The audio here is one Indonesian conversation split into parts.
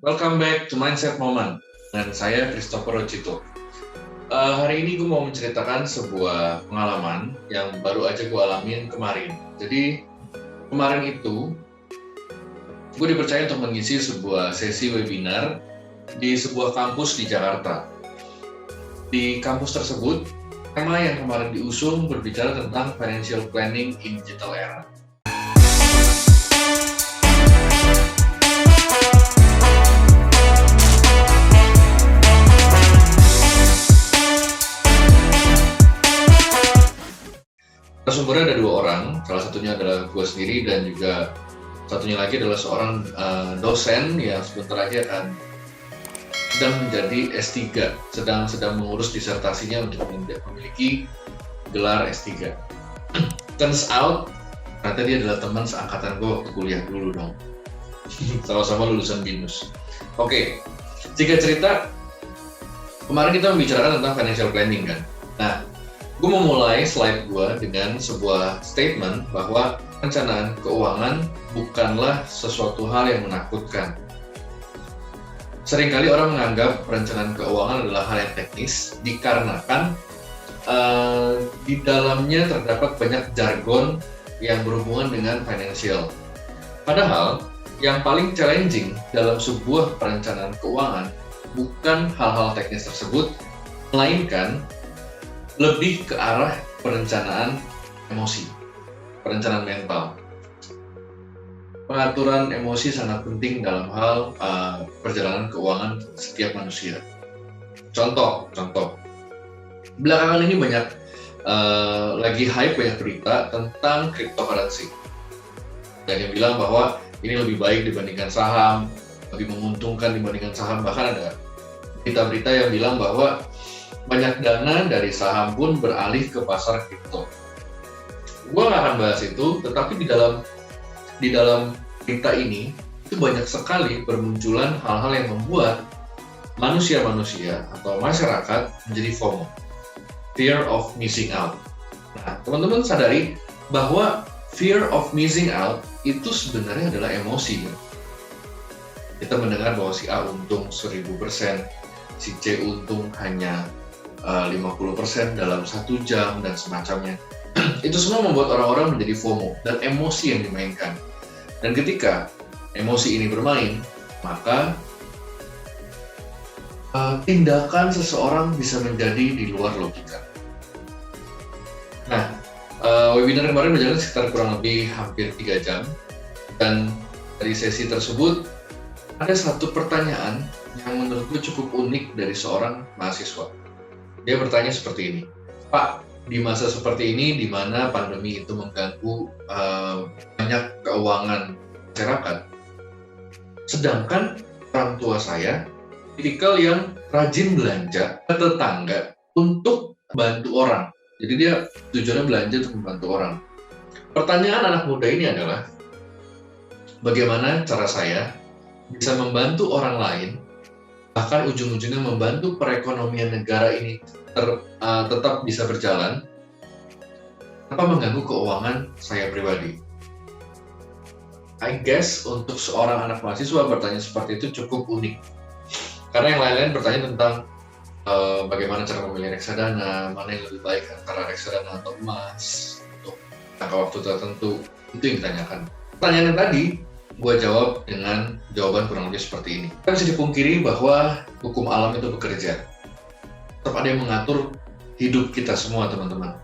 Welcome back to Mindset Moment dengan saya Christopher Rocito. Hari ini gue mau menceritakan sebuah pengalaman yang baru aja gue alamin kemarin. Jadi kemarin itu gue dipercaya untuk mengisi sebuah sesi webinar di sebuah kampus di Jakarta. Di kampus tersebut, tema yang kemarin diusung berbicara tentang financial planning in digital era. Narasumbernya ada dua orang, salah satunya adalah gue sendiri dan juga satunya lagi adalah seorang dosen yang sebentar lagi akan sedang menjadi S3, sedang mengurus disertasinya untuk memiliki gelar S3. Turns out, ternyata dia adalah teman seangkatan gue waktu kuliah dulu dong. Sama-sama lulusan BINUS. Oke, jika cerita, kemarin kita membicarakan tentang financial planning kan. Nah, gue mau mulai slide gue dengan sebuah statement bahwa perencanaan keuangan bukanlah sesuatu hal yang menakutkan. Seringkali orang menganggap perencanaan keuangan adalah hal yang teknis dikarenakan di dalamnya terdapat banyak jargon yang berhubungan dengan financial. Padahal, yang paling challenging dalam sebuah perencanaan keuangan bukan hal-hal teknis tersebut, melainkan lebih ke arah perencanaan emosi, perencanaan mental. Pengaturan emosi sangat penting dalam hal perjalanan keuangan setiap manusia. Contoh, belakangan ini banyak lagi hype, banyak berita tentang cryptocurrency. Dan yang bilang bahwa ini lebih baik dibandingkan saham, lebih menguntungkan dibandingkan saham. Bahkan ada berita-berita yang bilang bahwa banyak dana dari saham pun beralih ke pasar kripto. Gua nggak akan bahas itu, tetapi di dalam berita ini itu banyak sekali bermunculan hal-hal yang membuat manusia atau masyarakat menjadi FOMO, fear of missing out. Nah, teman-teman sadari bahwa fear of missing out itu sebenarnya adalah emosi. Kita mendengar bahwa si A untung 1000%, si C untung hanya 50% dalam 1 jam dan semacamnya. Itu semua membuat orang-orang menjadi FOMO dan emosi yang dimainkan. Dan ketika emosi ini bermain, maka tindakan seseorang bisa menjadi di luar logika. Nah, webinar kemarin berjalan sekitar kurang lebih hampir 3 jam, dan dari sesi tersebut ada satu pertanyaan yang menurutku cukup unik dari seorang mahasiswa. Dia bertanya seperti ini, Pak, di masa seperti ini di mana pandemi itu mengganggu banyak keuangan masyarakat, sedangkan orang tua saya tipikal yang rajin belanja ke tetangga untuk bantu orang. Jadi dia tujuannya belanja untuk membantu orang. Pertanyaan anak muda ini adalah, bagaimana cara saya bisa membantu orang lain, bahkan ujung-ujungnya membantu perekonomian negara ini tetap bisa berjalan tanpa mengganggu keuangan saya pribadi. I guess untuk seorang anak mahasiswa bertanya seperti itu cukup unik. Karena yang lain-lain bertanya tentang bagaimana cara memilih reksadana, mana yang lebih baik antara reksadana atau emas untuk jangka waktu tertentu, itu yang ditanyakan. Pertanyaan yang tadi gue jawab dengan jawaban kurang lebih seperti ini. Tidak bisa dipungkiri bahwa hukum alam itu bekerja. Tetap ada yang mengatur hidup kita semua, teman-teman.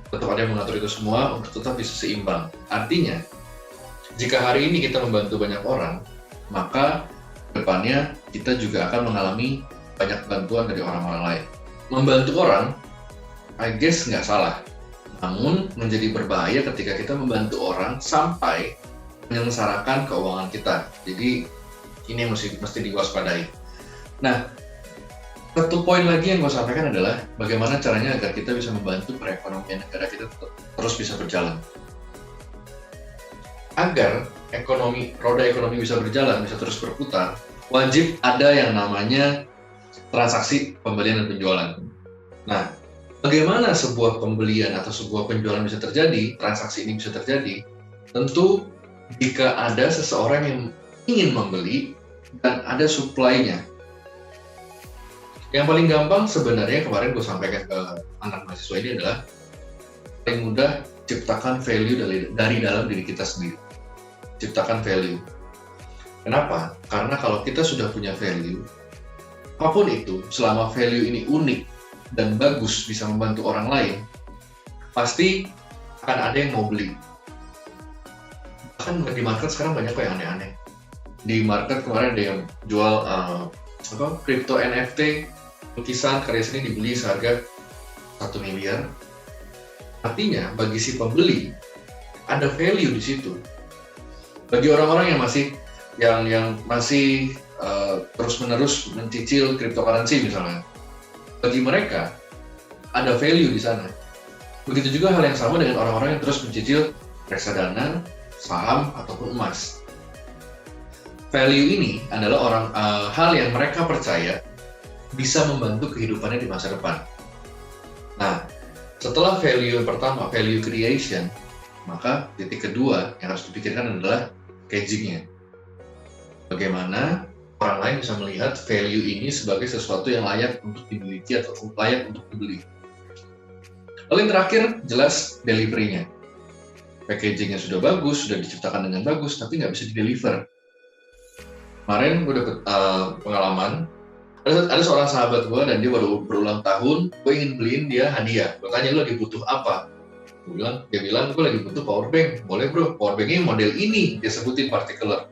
Tetap ada yang mengatur itu semua untuk tetap bisa seimbang. Artinya, jika hari ini kita membantu banyak orang, maka depannya kita juga akan mengalami banyak bantuan dari orang-orang lain. Membantu orang, I guess nggak salah. Namun menjadi berbahaya ketika kita membantu orang sampai menyengsarakan keuangan kita. Jadi ini yang mesti diwaspadai. Nah, satu poin lagi yang gue sampaikan adalah bagaimana caranya agar kita bisa membantu perekonomian negara kita terus bisa berjalan. Agar roda ekonomi bisa berjalan, bisa terus berputar, wajib ada yang namanya transaksi pembelian dan penjualan. Nah, bagaimana sebuah pembelian atau sebuah penjualan bisa terjadi, transaksi ini bisa terjadi? Tentu jika ada seseorang yang ingin membeli dan ada supply-nya. Yang paling gampang sebenarnya kemarin gue sampaikan ke anak mahasiswa ini adalah paling mudah ciptakan value dari dalam diri kita sendiri. Ciptakan value. Kenapa? Karena kalau kita sudah punya value, apapun itu, selama value ini unik dan bagus bisa membantu orang lain, pasti akan ada yang mau beli. Bahkan di market sekarang banyak kok yang aneh-aneh. Di market kemarin ada yang jual crypto NFT, lukisan karya seni dibeli seharga 1 miliar. Artinya bagi si pembeli ada value di situ. Bagi orang-orang yang masih terus-menerus mencicil cryptocurrency misalnya, bagi mereka ada value di sana. Begitu juga hal yang sama dengan orang-orang yang terus mencicil reksadana, saham ataupun emas. Value ini adalah hal yang mereka percaya bisa membantu kehidupannya di masa depan. Nah, setelah value yang pertama, value creation, maka titik kedua yang harus dipikirkan adalah packaging-nya. Bagaimana orang lain bisa melihat value ini sebagai sesuatu yang layak untuk dimiliki atau layak untuk dibeli. Lalu yang terakhir, jelas delivery-nya. Packaging-nya sudah bagus, sudah diciptakan dengan bagus, tapi nggak bisa di-deliver. Kemarin gue dapet pengalaman, ada seorang sahabat gue dan dia baru berulang tahun, gue ingin beliin dia hadiah. Gue tanya, lu lagi butuh apa? Dia bilang, gue lagi butuh power bank. Boleh bro, power banknya model ini, dia sebutin particular.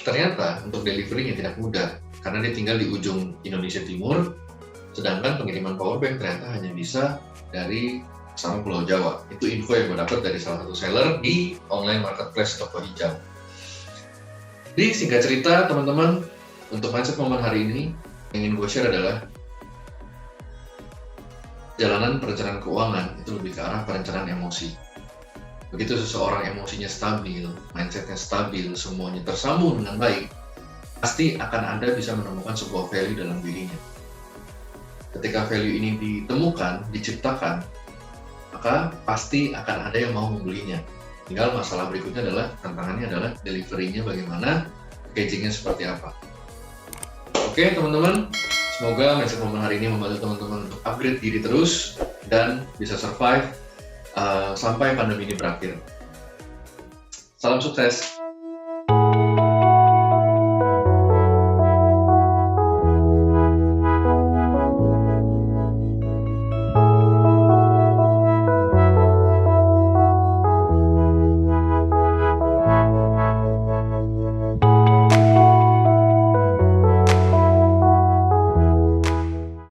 Ternyata untuk delivery-nya tidak mudah, karena dia tinggal di ujung Indonesia Timur, sedangkan pengiriman power bank ternyata hanya bisa dari sama Pulau Jawa. Itu info yang gue dapat dari salah satu seller di online marketplace toko hijau. Jadi singkat cerita teman-teman, untuk mindset momen hari ini yang ingin gue share adalah jalanan perencanaan keuangan itu lebih ke arah perencanaan emosi. Begitu seseorang emosinya stabil, mindsetnya stabil, semuanya tersambung dengan baik, pasti akan Anda bisa menemukan sebuah value dalam dirinya. Ketika value ini ditemukan, diciptakan, maka pasti akan ada yang mau membelinya. Tinggal masalah berikutnya adalah, tantangannya adalah delivery-nya bagaimana, packaging-nya seperti apa. Oke teman-teman, semoga mindset momen hari ini membantu teman-teman untuk upgrade diri terus dan bisa survive sampai pandemi ini berakhir. Salam sukses!